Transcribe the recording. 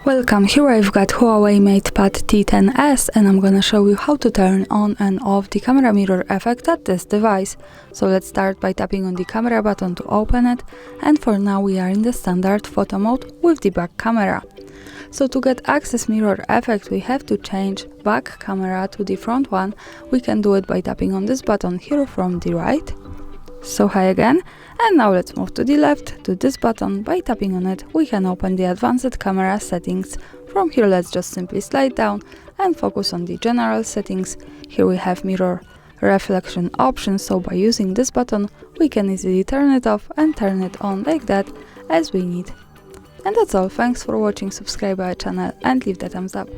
Welcome, here I've got HUAWEI MatePad T10s and I'm gonna show you how to turn on and off the camera mirror effect at this device. So let's start by tapping on the camera button to open it, and for now we are in the standard photo mode with the back camera. So to get access mirror effect we have to change back camera to the front one. We can do it by tapping on this button here from the right. So hi again, and now let's move to the left to this button. By tapping on it we can open the advanced camera settings. From here let's just simply slide down and focus on the general settings. Here we have mirror reflection options, so by using this button we can easily turn it off and turn it on like that as we need. And that's all, thanks for watching, subscribe our channel and leave the thumbs up.